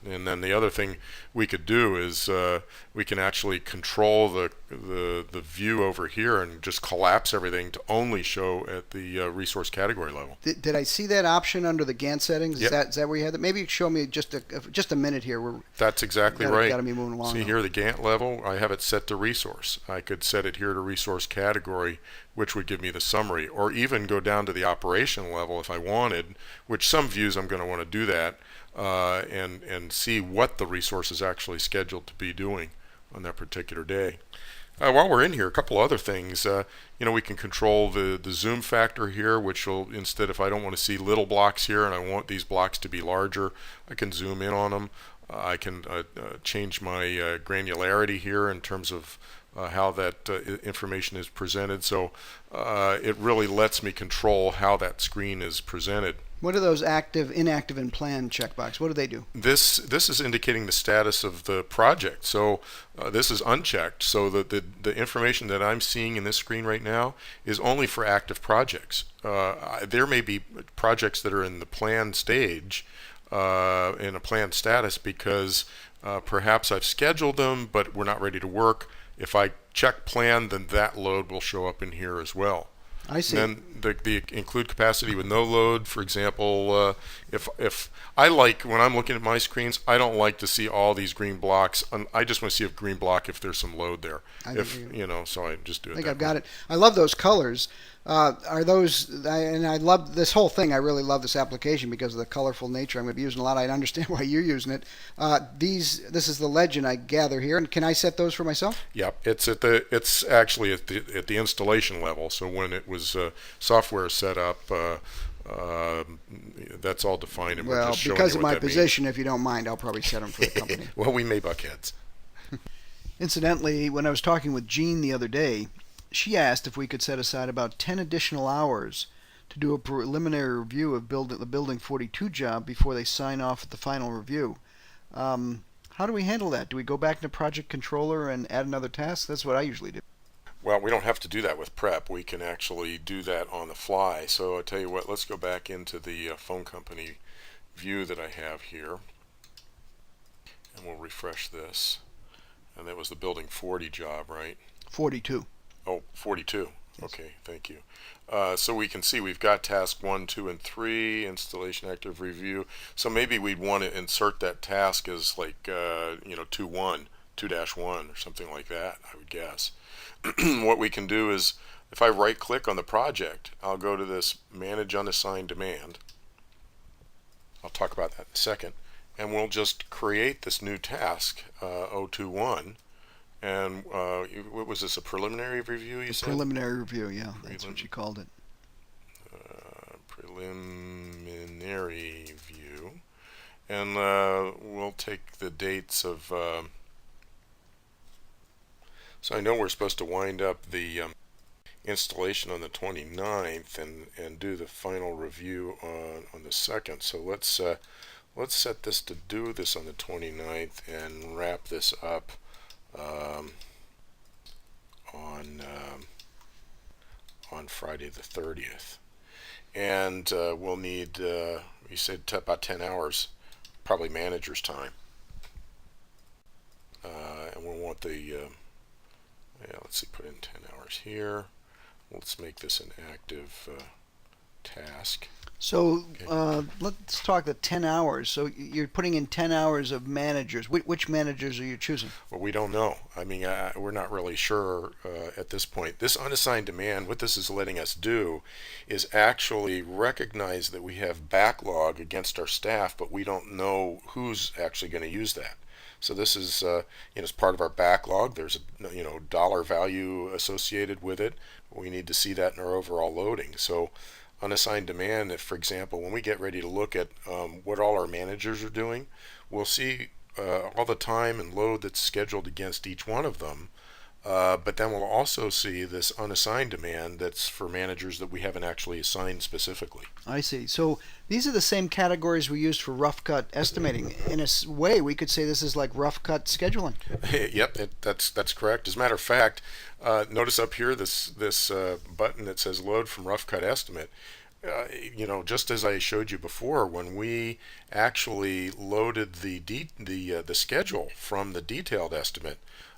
And then the other thing we could do is we can actually control the view over here and just collapse everything to only show at the resource category level. Did I see that option under the Gantt settings? Yep. Is that where you had that? Maybe show me just a minute here. That's exactly Got right. to be moving along. See here, the Gantt level, I have it set to resource. I could set it here to resource category, which would give me the summary, or even go down to the operation level if I wanted, which some views I'm going to want to do that, and see what the resource is actually scheduled to be doing on that particular day. While we're in here, a couple other things. We can control the zoom factor here, which will, instead, if I don't want to see little blocks here and I want these blocks to be larger, I can zoom in on them. I can change my granularity here in terms of how that information is presented. So it really lets me control how that screen is presented. What are those active, inactive, and planned checkbox? What do they do? This is indicating the status of the project. So this is unchecked. So the information that I'm seeing in this screen right now is only for active projects. There may be projects that are in the planned stage, in a planned status, because perhaps I've scheduled them, but we're not ready to work. If I check plan, then that load will show up in here as well. I see. And then the include capacity with no load, for example, if I like, when I'm looking at my screens, I don't like to see all these green blocks. I just want to see a green block if there's some load there. So I just do it. I think I've got it. I love those colors. Are those, and I love this whole thing. I really love this application because of the colorful nature. I'm going to be using a lot. I understand why you're using it. This is the legend I gather here, and can I set those for myself? Yeah, it's actually at the installation level. So when it was software set up, that's all defined. And Well, we're just showing because you of what my that position, if you don't mind, I'll probably set them for the company. Well, we may buck heads. Incidentally, when I was talking with Jean the other day, she asked if we could set aside about 10 additional hours to do a preliminary review of the Building 42 job before they sign off at the final review. How do we handle that? Do we go back into Project Controller and add another task? That's what I usually do. Well, we don't have to do that with prep. We can actually do that on the fly. So I'll tell you what, let's go back into the phone company view that I have here, and we'll refresh this. And that was the Building 40 job, right? 42. Oh, 42. Yes. Okay, thank you. So we can see we've got task 1, 2, and 3, installation active review. So maybe we'd want to insert that task as like 2-1, 2-1 or something like that, I would guess. What we can do is, if I right click on the project, I'll go to this manage unassigned demand. I'll talk about that in a second. And we'll just create this new task, 021. And what was this, a preliminary review, you said? Preliminary review, yeah. That's what you called it. Preliminary view. And we'll take the dates of... So I know we're supposed to wind up the installation on the 29th and do the final review on the 2nd. So let's set this to do this on the 29th and wrap this up on Friday the 30th. And we'll need, you said about 10 hours, probably manager's time. And we'll want the... let's see, put in 10 hours here. Let's make this an active task. So Okay. let's talk the 10 hours. So you're putting in 10 hours of managers. Which managers are you choosing? Well, we don't know. I mean, we're not really sure at this point. This unassigned demand, what this is letting us do is actually recognize that we have backlog against our staff, but we don't know who's actually going to use that. So this is, as part of our backlog. There's a, dollar value associated with it. We need to see that in our overall loading. So unassigned demand, if, for example, when we get ready to look at what all our managers are doing, we'll see all the time and load that's scheduled against each one of them. But then we'll also see this unassigned demand that's for managers that we haven't actually assigned specifically. I see. So these are the same categories we used for rough cut estimating. In a way, we could say this is like rough cut scheduling. Yep, that's correct. As a matter of fact, notice up here this button that says load from rough cut estimate. Just as I showed you before, when we actually loaded the schedule from the detailed estimate,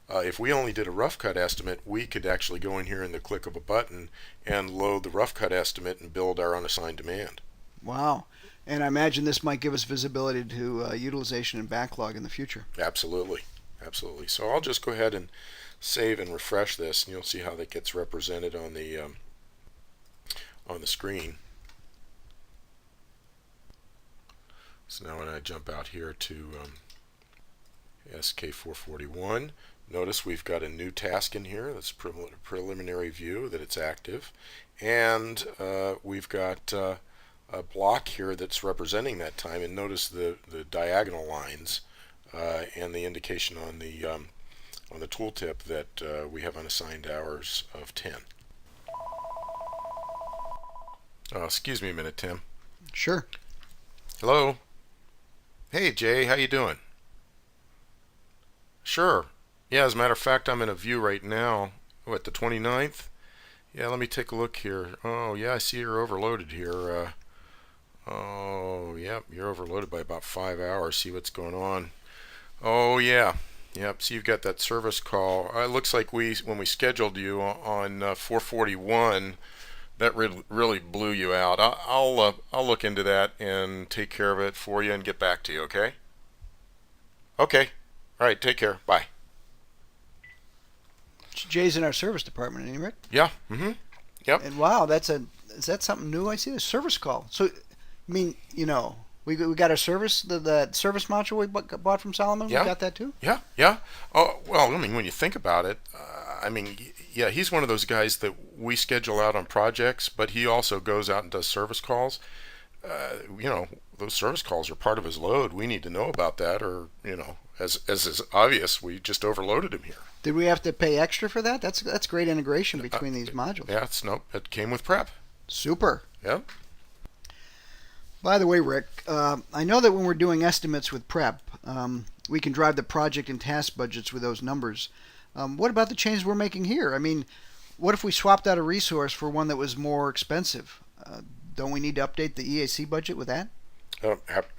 if we only did a rough cut estimate, we could actually go in here in the click of a button and load the rough cut estimate and build our unassigned demand. Wow. And I imagine this might give us visibility to utilization and backlog in the future. Absolutely, absolutely. So I'll just go ahead and save and refresh this, and you'll see how that gets represented on the screen. So now when I jump out here to SK441, notice we've got a new task in here. That's a preliminary view that it's active. And we've got a block here that's representing that time. And notice the diagonal lines and the indication on the tooltip that we have unassigned hours of 10. Excuse me a minute, Tim. Sure. Hello. Hey, Jay, how you doing? Sure. Yeah, as a matter of fact, I'm in a view right now. What, the 29th? Yeah, let me take a look here. Oh, yeah, I see you're overloaded here. Oh, yep, you're overloaded by about 5 hours. See what's going on. Oh, yeah. Yep, so you've got that service call. It looks like when we scheduled you on 441, that really blew you out. I'll look into that and take care of it for you and get back to you, okay? Okay. All right, take care. Bye. Jay's in our service department, ain't he, Rick? Yeah. Yep. And wow, is that something new? I see a service call. So, I mean, we got our service, the service module we bought from Solomon. Yeah. We got that too. Yeah. Oh, well, I mean, when you think about it, yeah, he's one of those guys that we schedule out on projects, but he also goes out and does service calls. Those service calls are part of his load. We need to know about that, or as is obvious, we just overloaded him here. Did we have to pay extra for that? That's great integration between these modules. Yeah, nope. It came with prep. Super. Yep. By the way, Rick, I know that when we're doing estimates with prep, we can drive the project and task budgets with those numbers. What about the changes we're making here? I mean, what if we swapped out a resource for one that was more expensive? Don't we need to update the EAC budget with that?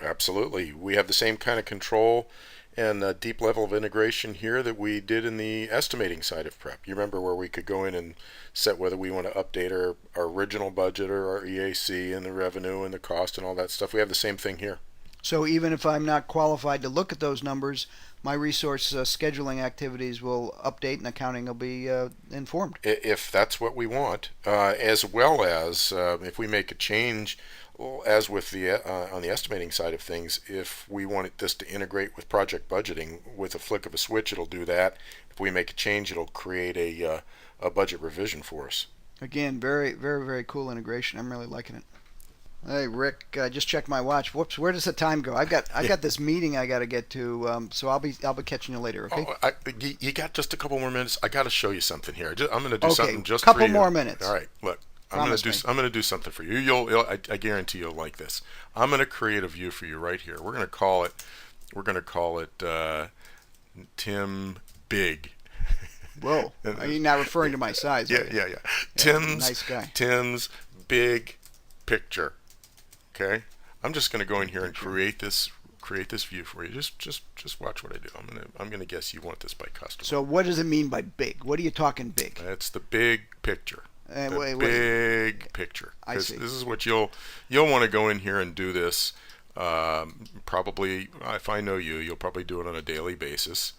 Absolutely. We have the same kind of control and a deep level of integration here that we did in the estimating side of prep. You remember where we could go in and set whether we want to update our original budget or our EAC and the revenue and the cost and all that stuff. We have the same thing here. So even if I'm not qualified to look at those numbers, my resource scheduling activities will update and accounting will be informed. If that's what we want, as well as if we make a change, as with the on the estimating side of things, if we want this to integrate with project budgeting, with a flick of a switch, it'll do that. If we make a change, it'll create a budget revision for us. Again, very, very, very cool integration. I'm really liking it. Hey, Rick, I just checked my watch. Whoops, where does the time go? I got this meeting I got to get to, so I'll be catching you later. Okay. Oh, you got just a couple more minutes. I got to show you something here. I'm going to do something just couple for you. more minutes. All right, look. I'm going to do something for you. I guarantee you'll like this. I'm going to create a view for you right here. We're going to call it Tim Big. Whoa. Are you not referring to my size? Yeah. Tim's nice guy. Tim's Big Picture. Okay. I'm just going to go in here and create this view for you. Just watch what I do. I'm going to guess you want this by customer. So what does it mean by big? What are you talking big? That's the big picture. Big picture. I see. This is what you'll want to go in here and do this. Probably, if I know you, you'll probably do it on a daily basis.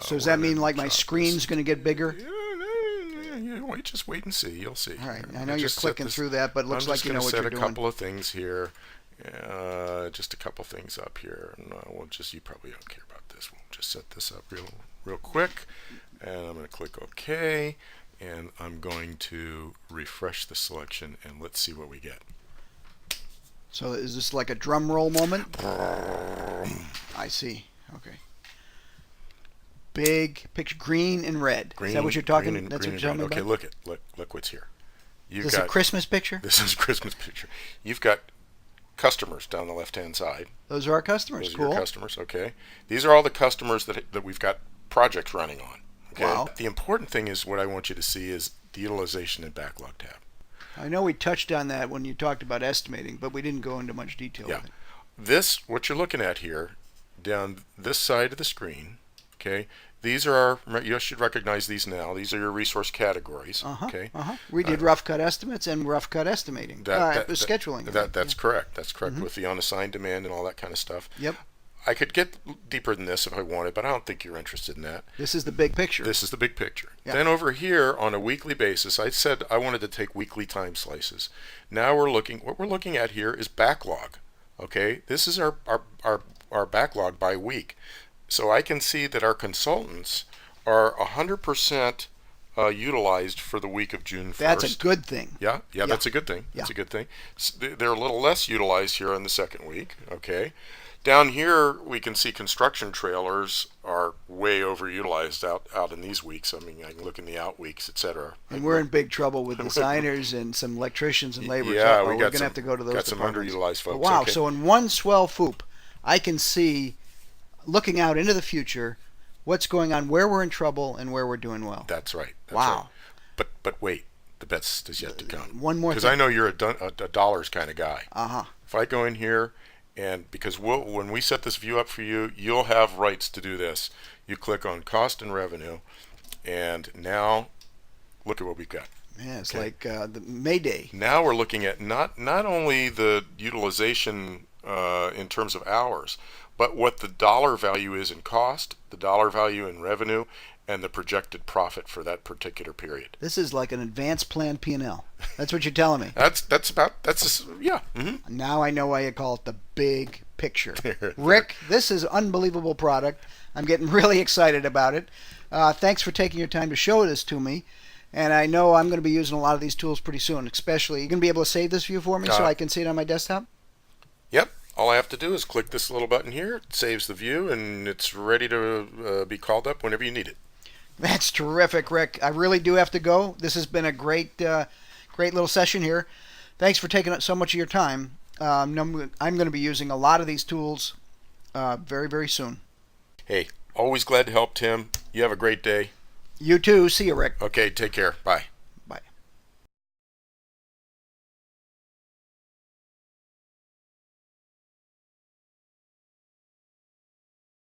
So does that mean like my screen's going to get bigger? Yeah, just wait and see. You'll see. All right. I know you're clicking through that, but it looks like you know what you're doing. I'm just going to set a couple of things here. Just a couple things up here. You probably don't care about this. We'll just set this up real quick, and I'm going to click OK. And I'm going to refresh the selection, and let's see what we get. So is this like a drum roll moment? I see. Okay. Big picture, green and red. Is that what you're talking? That's what you're talking about. Okay, look what's here. Is this a Christmas picture? This is a Christmas picture. You've got customers down the left-hand side. Those are our customers. Those cool. are your customers. Okay. These are all the customers that we've got projects running on. Okay. Wow. The important thing is what I want you to see is the utilization and backlog tab. I know we touched on that when you talked about estimating, but we didn't go into much detail Yeah. with it. This, what you're looking at here, down this side of the screen, okay, these are our, you should recognize these now. These are your resource categories, okay? We did rough cut estimates and rough cut estimating. Scheduling. That's correct. That's correct with the unassigned demand and all that kind of stuff. Yep. I could get deeper than this if I wanted, but I don't think you're interested in that. This is the big picture. This is the big picture. Yeah. Then over here on a weekly basis, I said I wanted to take weekly time slices. Now what we're looking at here is backlog. Okay, this is our backlog by week. So I can see that our consultants are 100% utilized for the week of June 1st. That's a good thing. Yeah, that's a good thing. That's a good thing. They're a little less utilized here in the second week. Okay. Down here, we can see construction trailers are way overutilized out in these weeks. I mean, I can look in the out weeks, etc. And we're in big trouble with designers and some electricians and laborers. Yeah, we're going to have to go to those. Got some underutilized folks. But wow! Okay. So in one swell FOOP, I can see, looking out into the future, what's going on, where we're in trouble, and where we're doing well. That's right. That's wow! Right. But wait, the best is yet to come. One more. Because I know you're a dollars kind of guy. If I go in here. And because when we set this view up for you, you'll have rights to do this. You click on cost and revenue, and now look at what we've got. Yeah, it's like the Mayday. Now we're looking at not only the utilization in terms of hours, but what the dollar value is in cost, the dollar value in revenue, and the projected profit for that particular period. This is like an advanced plan P&L. That's what you're telling me. Yeah. Mm-hmm. Now I know why you call it the big picture. Rick, this is unbelievable product. I'm getting really excited about it. Thanks for taking your time to show this to me. And I know I'm going to be using a lot of these tools pretty soon, especially. You're going to be able to save this view for me so I can see it on my desktop? Yep. All I have to do is click this little button here. It saves the view, and it's ready to be called up whenever you need it. That's terrific, Rick. I really do have to go. This has been a great little session here. Thanks for taking up so much of your time. I'm going to be using a lot of these tools very, very soon. Hey, always glad to help, Tim. You have a great day. You too. See you, Rick. Okay, take care. Bye.